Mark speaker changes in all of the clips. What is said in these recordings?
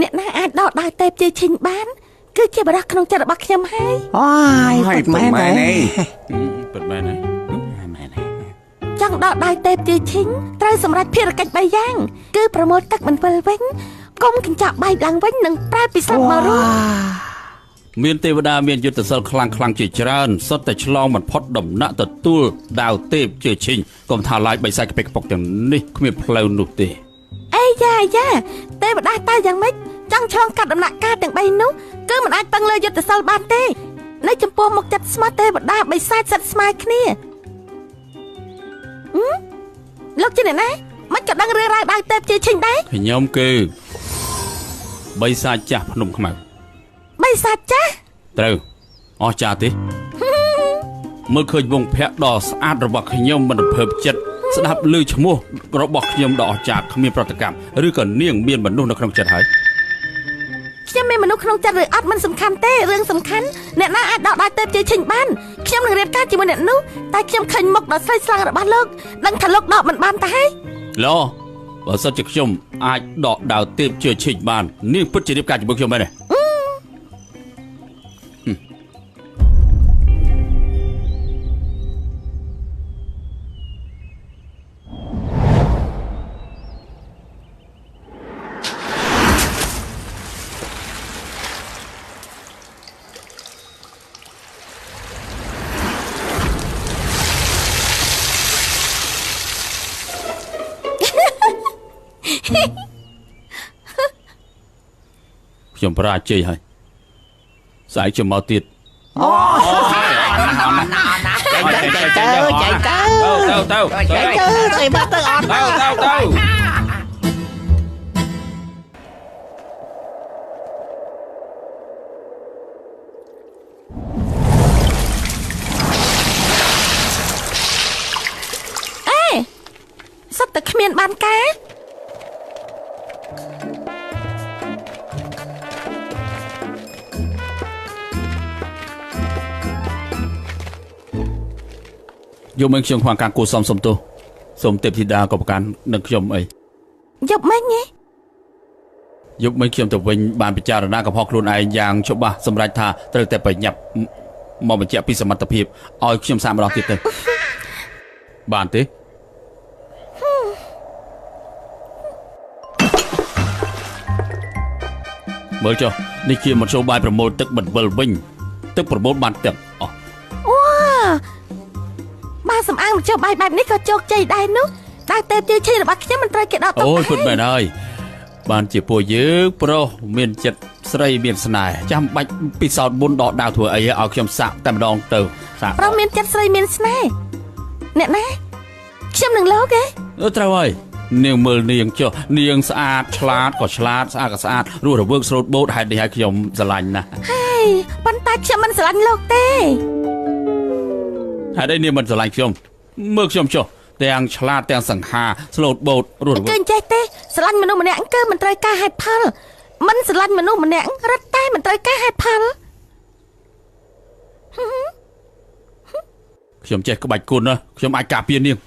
Speaker 1: អ្នកណាអាចដកដៃទេពជ័យឈិញបានគឺជាបរិះក្នុងចិត្តរបស់ខ្ញុំហើយ
Speaker 2: អូយពិតមែនទេ
Speaker 3: ពិតមែនទេ
Speaker 1: ចង់ដកដៃទេពជ័យឈិញត្រូវសម្រេចភារកិច្ច3យ៉ាងគឺប្រមូលទឹកមិនវិលវិញកុំកញ្ចក់បាយឡើងវិញនិងប្រែពិសោធន៍មករស់
Speaker 3: មានទេវតាមានយុទ្ធសិលខ្លាំងជាច្រើនសុទ្ធតែឆ្លងមិនផុតដំណាក់ទទួលដាវទេពជ័យឈិញកុំថាឡាយបិសាចកពិកពុកទាំងនេះគ្មានផ្លូវនោះទេ
Speaker 1: អេយ៉ាទេវតាតើយ៉ាងម៉េចចង់ឆ្លងកាត់ដំណាក់កាលទាំង3នោះគឺមិនអាចពឹងលើយុទ្ធសិលបានទេនៅចំពោះមុខចិត្តស្មោះទេវតាបិសាចសិតស្មើគ្នាលោកជាអ្នកណាមិនក៏ដឹងរឿងរ៉ាវដៅទេពជ័យឈិញដែរ
Speaker 3: ខ្ញុំគឺបិសាចចាស់ភ្នំខ្មៅ
Speaker 1: បិសាចចាស់
Speaker 3: ត្រូវអស់ចាស់ទេមើលឃើញវងភ័ក្រដ៏ស្អាតរបស់ខ្ញុំមិនរំភើបចិត្តស្ដាប់ឮឈ្មោះរបស់ខ្ញុំដ៏អស្ចារ្យគ្មានប្រតិកម្មឬក៏នាងមានមនុស្សនៅក្នុងចិត្តហើយ
Speaker 1: ខ្ញុំមានមនុស្សក្នុងចិត្តឬអត់មិនសំខាន់ទេរឿងសំខាន់អ្នកណាអាចដកដៃទេពជ័យឈិញបានខ្ញុំនឹងរៀបការជាមួយអ្នកនោះតែខ្ញុំឃើញមុខដ៏ស្រីស្លារបស់លោកដឹងថាលោកដកមិនបានទៅហើយ
Speaker 3: ឡូបើសិនជាខ្ញុំអាចដកដាវទេពជ័យឈិញបាននាងពិតជារៀបការជាមួយខ្ញុំមែនទេខ្ញុំប្រាជ័យហើយស្អែកខ្ញុំមកទៀត
Speaker 2: អូ
Speaker 3: ចៃទៅ
Speaker 2: ទៅមកទៅអត់
Speaker 3: ទៅ
Speaker 1: អេសុទ្ធតែគ្មានបានការ
Speaker 3: យកមកខ្ញុំខ្វះការគួសមសុំទោសសូមទេពធីតាក៏ប្រកាន់នឹងខ្ញុំអី
Speaker 1: យកមិញទេ
Speaker 3: យកមកខ្ញុំទៅវិញបានពិចារណាកំហុសខ្លួនឯងយ៉ាងច្បាស់សម្រាប់ថាត្រូវតែប្រញាប់មកបញ្ជាក់ពីសមត្ថភាពឲ្យខ្ញុំសាកម្ដងទៀតទៅបានទេមើលចុះនេះជាមធ្យោបាយប្រមូលទឹកបន្វិលវិញទឹកប្រមូលបានទឹកអស់
Speaker 1: បាទសំអាងមធ្យោបាយបែបនេះក៏ជោគជ័យដែរនោះតែទេពជ័យឈិញរបស់ខ្ញុំមិនត្រូវគេដកទុក
Speaker 3: អូយពុតមែនហើយបានជាពួកយើងប្រុសមានចិត្តស្រីមានស្នេហ៍ចាំបាច់ពិសោធន៍មុនដកដាវធ្វើអីឲ្យខ្ញុំសាក់តែម្ដងទៅសាក់
Speaker 1: ប្រុសមានចិត្តស្រីមានស្នេហ៍អ្នកណាខ្ញុំនឹងលោកទេ
Speaker 3: ត្រូវហើយនាងមើលនាងចុះនាងស្អាតឆ្លាតក៏ឆ្លាតស្អាតក៏ស្អាតរស់រវើកស្រោតបូតហេតុនេះឲ្យខ្ញុំស្រឡាញ់ណាស់
Speaker 1: ហើយប៉ុន្តែខ្ញុំមិនស្រឡាញ់លោកទេ
Speaker 3: ហេតុអីនាងមិនស្រឡាញ់ខ្ញុំមើលខ្ញុំចុះទាំងឆ្លាតទាំងសង្ហាស្លូតបូតរស់រវើក
Speaker 1: គឺចេះទេស្រឡាញ់មនុស្សម្នាក់គឺមិនត្រូវការហេតុផលមិនស្រឡាញ់មនុស្សម្នាក់រត់តែមិនត្រូវការហេតុផល
Speaker 3: ខ្ញុំចេះក្បាច់គុណណាខ្ញុំអាចការពារនាង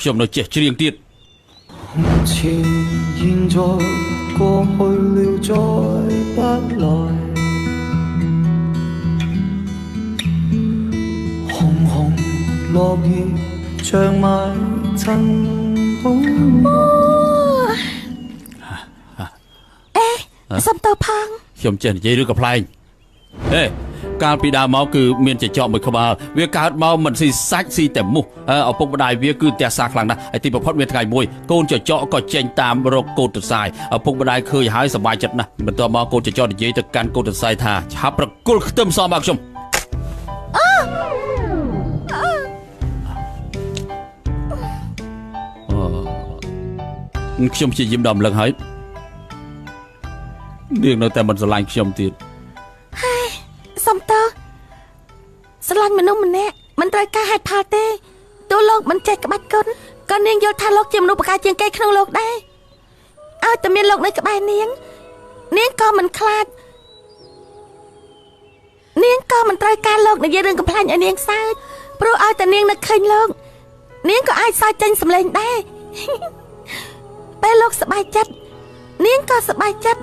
Speaker 3: ខ្ញុំនៅចេះច្រៀងទៀត
Speaker 4: 前現在過去了再不來紅紅落葉像埋塵土
Speaker 1: សុំទៅផង
Speaker 3: ខ្ញុំចេះនិយាយឬក៏ប្លែងហេកាលពីដើមមកគឺមានចចកមួយក្បាលវាកើតមកមិនស៊ីសាច់ស៊ីតែមូសឪពុកម្ដាយវាគឺផ្ទះសាខ្លាំងណាស់ហើយទីបំផុតមានថ្ងៃមួយកូនចចកក៏ចេញតាមរកកូនទន្សាយឪពុកម្ដាយឃើញហើយសប្បាយចិត្តណាស់បន្ទាប់មកកូនចចកនិយាយទៅកាន់កូនទន្សាយថាឆាប់ប្រគល់ខ្ទឹមសមកខ្ញុំខ្ញុំព្យាយាមដំឡឹងហើយនាងនៅតែមិនស្រឡាញ់ខ្ញុំទៀត
Speaker 1: សុំតើស្រឡាញ់មនុស្សម្នាក់មិនត្រូវការហេតុផលទេទោះលោកមិនចេះក្បាច់គុណក៏នាងយល់ថាលោកជាមនុស្សប្រកែកជាងគេក្នុងលោកដែរឲ្យតែមានលោកនៅក្បែរនាង នាងក៏មិនខ្លាចនាងក៏មិនត្រូវការលោកនិយាយរឿងកំ pl ាញ់ឲ្យនាងសើចព្រោះឲ្យតែនាងនឹកឃើញលោកនាងក៏អាចសើចចេញសម្លេងដែរ ពេលលោកសប្បាយចិត្តនាងក៏សប្បាយចិត្ត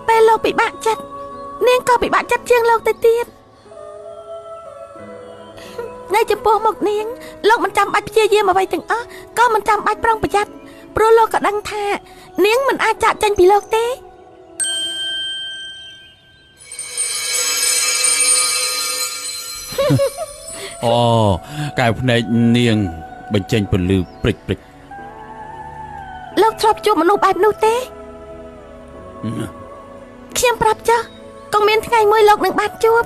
Speaker 1: ពេលលោកពិបាកចិត្តនាងក៏ពិបាកចិត្តជាងលោកទៅទៀតនៅចំពោះមុខនាងលោកមិនចាំបាច់ព្យាយាមអ្វីទាំងអស់ក៏មិនចាំបាច់ប្រុងប្រយ័ត្នព្រោះលោកក៏ដឹងថានាងមិនអាចចាកចេញពីលោកទេ
Speaker 3: អូកែវភ្នែកនាងបញ្ចេញពន្លឺព្រិច
Speaker 1: លោកធ្លាប់ជួបមនុស្សបែបនោះទេខ្ញុំប្រាប់ចុះកុំមានថ្ងៃមួយលោកនឹងបានជួប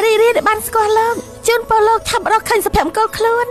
Speaker 1: រីដែលបានស្គាល់លោកជូនពរលោកឆាប់រកឃើញសុភមង្គលខ្លួន